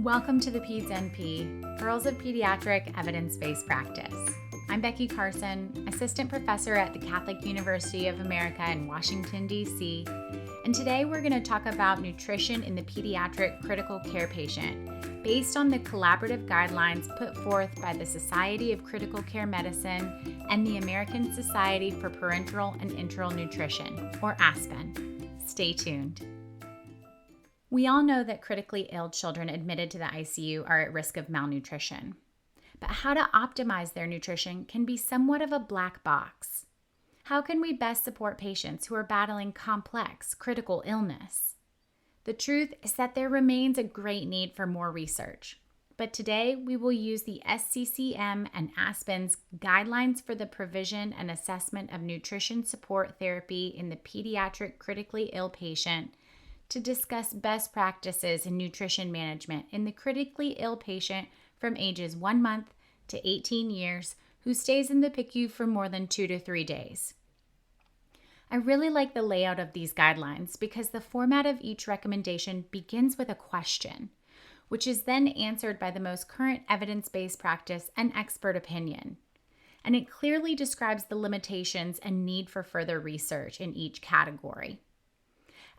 Welcome to the Peds NP, Pearls of Pediatric Evidence-Based Practice. I'm Becky Carson, Assistant Professor at the Catholic University of America in Washington, D.C., and today we're going to talk about nutrition in the pediatric critical care patient based on the collaborative guidelines put forth by the Society of Critical Care Medicine and the American Society for Parenteral and Enteral Nutrition, or ASPEN. Stay tuned. We all know that critically ill children admitted to the ICU are at risk of malnutrition. But how to optimize their nutrition can be somewhat of a black box. How can we best support patients who are battling complex critical illness? The truth is that there remains a great need for more research. But today we will use the SCCM and ASPEN's guidelines for the provision and assessment of nutrition support therapy in the pediatric critically ill patient to discuss best practices in nutrition management in the critically ill patient from ages 1 month to 18 years who stays in the PICU for more than 2 to 3 days. I really like the layout of these guidelines because the format of each recommendation begins with a question, which is then answered by the most current evidence-based practice and expert opinion. And it clearly describes the limitations and need for further research in each category.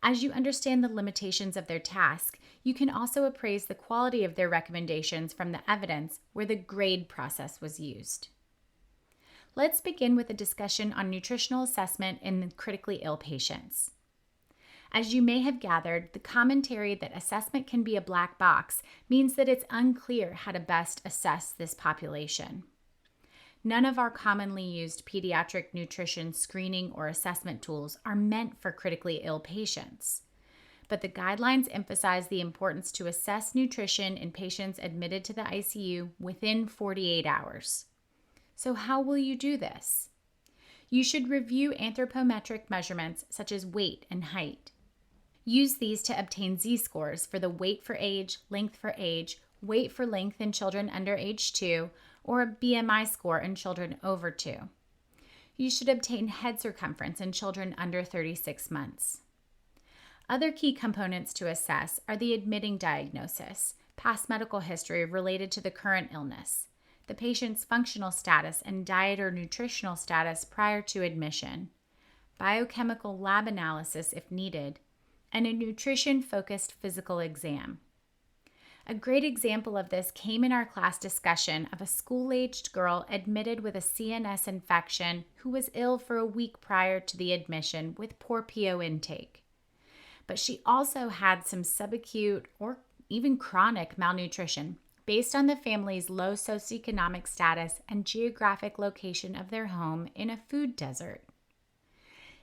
As you understand the limitations of their task, you can also appraise the quality of their recommendations from the evidence where the grade process was used. Let's begin with a discussion on nutritional assessment in critically ill patients. As you may have gathered, the commentary that assessment can be a black box means that it's unclear how to best assess this population. None of our commonly used pediatric nutrition screening or assessment tools are meant for critically ill patients. But the guidelines emphasize the importance to assess nutrition in patients admitted to the ICU within 48 hours. So how will you do this? You should review anthropometric measurements such as weight and height. Use these to obtain Z-scores for the weight for age, length for age, weight for length in children under age 2, or a BMI score in children over 2. You should obtain head circumference in children under 36 months. Other key components to assess are the admitting diagnosis, past medical history related to the current illness, the patient's functional status and diet or nutritional status prior to admission, biochemical lab analysis if needed, and a nutrition-focused physical exam. A great example of this came in our class discussion of a school-aged girl admitted with a CNS infection who was ill for a week prior to the admission with poor PO intake. But she also had some subacute or even chronic malnutrition based on the family's low socioeconomic status and geographic location of their home in a food desert.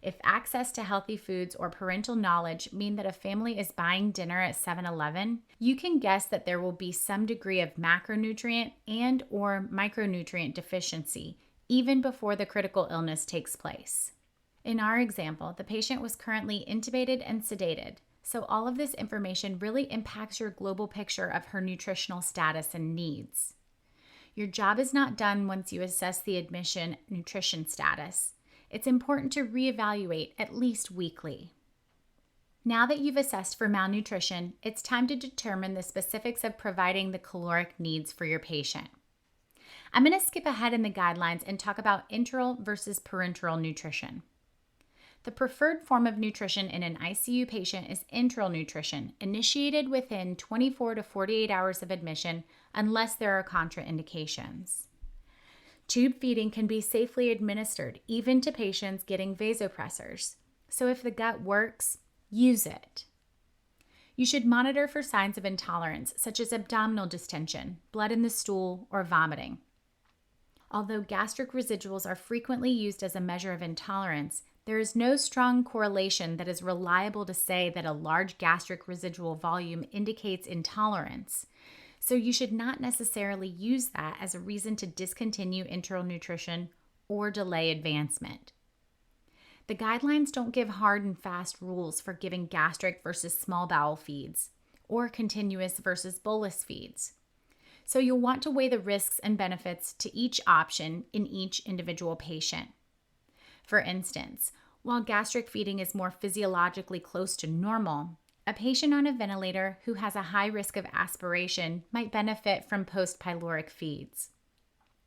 If access to healthy foods or parental knowledge mean that a family is buying dinner at 7-Eleven, you can guess that there will be some degree of macronutrient and or micronutrient deficiency even before the critical illness takes place. In our example, the patient was currently intubated and sedated, so all of this information really impacts your global picture of her nutritional status and needs. Your job is not done once you assess the admission nutrition status. It's important to reevaluate at least weekly. Now that you've assessed for malnutrition, it's time to determine the specifics of providing the caloric needs for your patient. I'm going to skip ahead in the guidelines and talk about enteral versus parenteral nutrition. The preferred form of nutrition in an ICU patient is enteral nutrition, initiated within 24 to 48 hours of admission unless there are contraindications. Tube feeding can be safely administered, even to patients getting vasopressors. So if the gut works, use it. You should monitor for signs of intolerance, such as abdominal distension, blood in the stool, or vomiting. Although gastric residuals are frequently used as a measure of intolerance, there is no strong correlation that is reliable to say that a large gastric residual volume indicates intolerance. So you should not necessarily use that as a reason to discontinue enteral nutrition or delay advancement. The guidelines don't give hard and fast rules for giving gastric versus small bowel feeds or continuous versus bolus feeds. So you'll want to weigh the risks and benefits to each option in each individual patient. For instance, while gastric feeding is more physiologically close to normal, A patient on a ventilator who has a high risk of aspiration might benefit from post-pyloric feeds.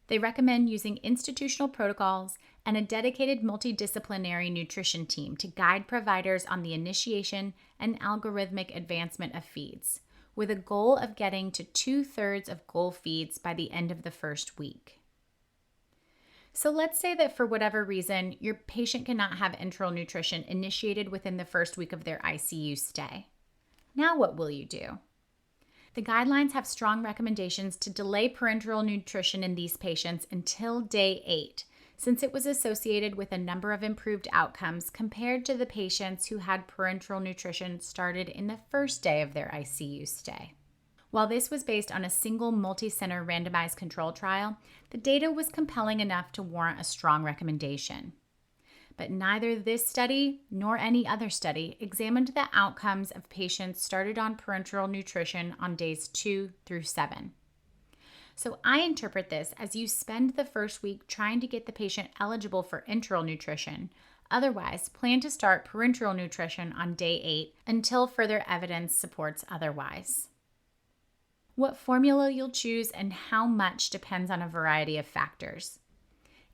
They recommend using institutional protocols and a dedicated multidisciplinary nutrition team to guide providers on the initiation and algorithmic advancement of feeds, with a goal of getting to 2/3 of goal feeds by the end of the first week. So let's say that for whatever reason, your patient cannot have enteral nutrition initiated within the first week of their ICU stay. Now what will you do? The guidelines have strong recommendations to delay parenteral nutrition in these patients until day 8, since it was associated with a number of improved outcomes compared to the patients who had parenteral nutrition started in the first day of their ICU stay. While this was based on a single multicenter randomized control trial, the data was compelling enough to warrant a strong recommendation. But neither this study nor any other study examined the outcomes of patients started on parenteral nutrition on days 2 through 7. So I interpret this as you spend the first week trying to get the patient eligible for enteral nutrition. Otherwise, plan to start parenteral nutrition on day 8 until further evidence supports otherwise. What formula you'll choose and how much depends on a variety of factors.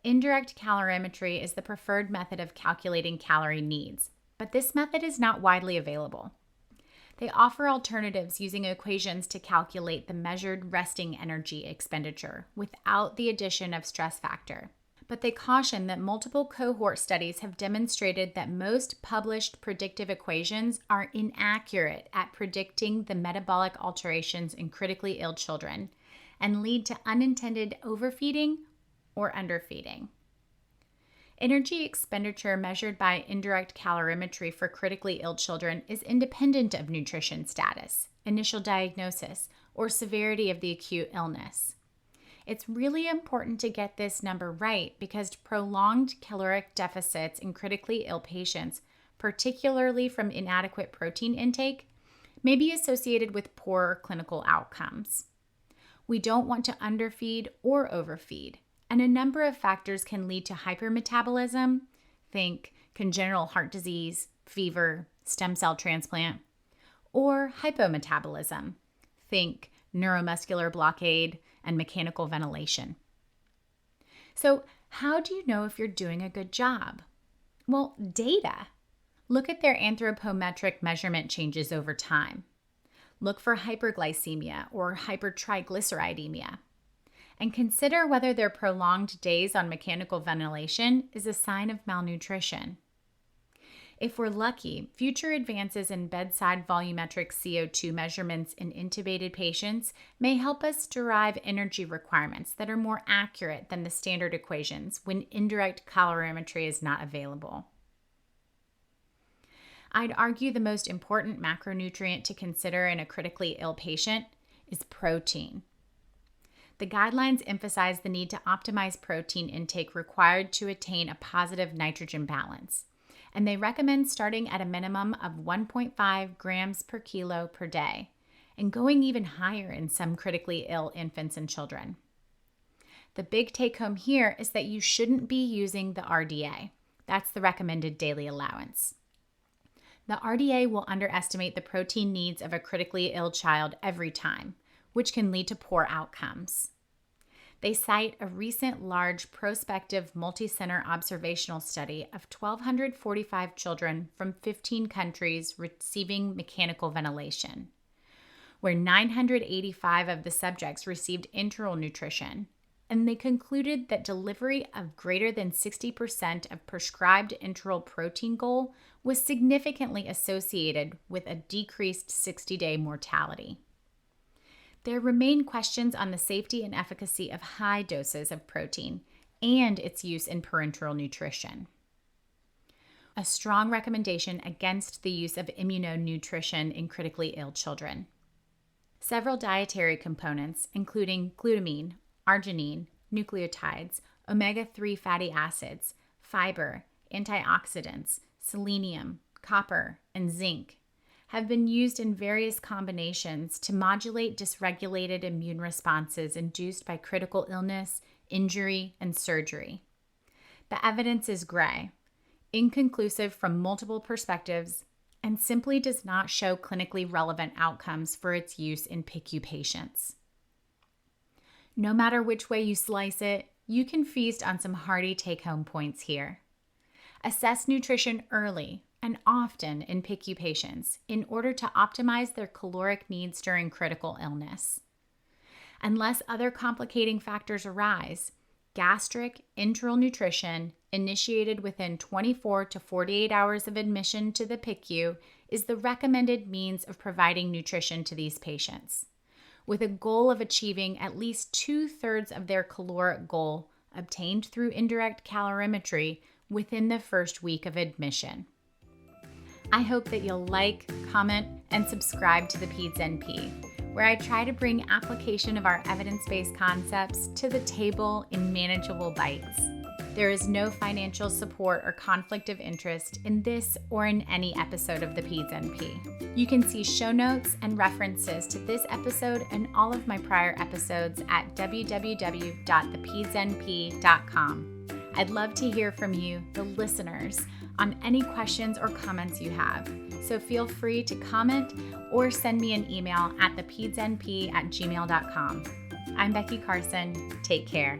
Indirect calorimetry is the preferred method of calculating calorie needs, but this method is not widely available. They offer alternatives using equations to calculate the measured resting energy expenditure without the addition of stress factor. But they caution that multiple cohort studies have demonstrated that most published predictive equations are inaccurate at predicting the metabolic alterations in critically ill children and lead to unintended overfeeding or underfeeding. Energy expenditure measured by indirect calorimetry for critically ill children is independent of nutrition status, initial diagnosis, or severity of the acute illness. It's really important to get this number right because prolonged caloric deficits in critically ill patients, particularly from inadequate protein intake, may be associated with poorer clinical outcomes. We don't want to underfeed or overfeed, and a number of factors can lead to hypermetabolism, think congenital heart disease, fever, stem cell transplant, or hypometabolism, think neuromuscular blockade, and mechanical ventilation. So, how do you know if you're doing a good job? Well, data. Look at their anthropometric measurement changes over time. Look for hyperglycemia or hypertriglyceridemia. And consider whether their prolonged days on mechanical ventilation is a sign of malnutrition. If we're lucky, future advances in bedside volumetric CO2 measurements in intubated patients may help us derive energy requirements that are more accurate than the standard equations when indirect calorimetry is not available. I'd argue the most important macronutrient to consider in a critically ill patient is protein. The guidelines emphasize the need to optimize protein intake required to attain a positive nitrogen balance, and they recommend starting at a minimum of 1.5 grams per kilo per day, and going even higher in some critically ill infants and children. The big take-home here is that you shouldn't be using the RDA. That's the recommended daily allowance. The RDA will underestimate the protein needs of a critically ill child every time, which can lead to poor outcomes. They cite a recent large prospective multicenter observational study of 1,245 children from 15 countries receiving mechanical ventilation, where 985 of the subjects received enteral nutrition, and they concluded that delivery of greater than 60% of prescribed enteral protein goal was significantly associated with a decreased 60-day mortality. There remain questions on the safety and efficacy of high doses of protein and its use in parenteral nutrition. A strong recommendation against the use of immunonutrition in critically ill children. Several dietary components, including glutamine, arginine, nucleotides, omega-3 fatty acids, fiber, antioxidants, selenium, copper, and zinc, have been used in various combinations to modulate dysregulated immune responses induced by critical illness, injury, and surgery. The evidence is gray, inconclusive from multiple perspectives, and simply does not show clinically relevant outcomes for its use in PICU patients. No matter which way you slice it, you can feast on some hearty take-home points here. Assess nutrition early and often in PICU patients in order to optimize their caloric needs during critical illness. Unless other complicating factors arise, gastric enteral nutrition initiated within 24 to 48 hours of admission to the PICU is the recommended means of providing nutrition to these patients, with a goal of achieving at least 2/3 of their caloric goal obtained through indirect calorimetry within the first week of admission. I hope that you'll like, comment, and subscribe to the Peds NP, where I try to bring application of our evidence-based concepts to the table in manageable bites. There is no financial support or conflict of interest in this or in any episode of the Peds NP. You can see show notes and references to this episode and all of my prior episodes at www.thepedsnp.com. I'd love to hear from you, the listeners, on any questions or comments you have. So feel free to comment or send me an email at thepedsnp@gmail.com. I'm Becky Carson. Take care.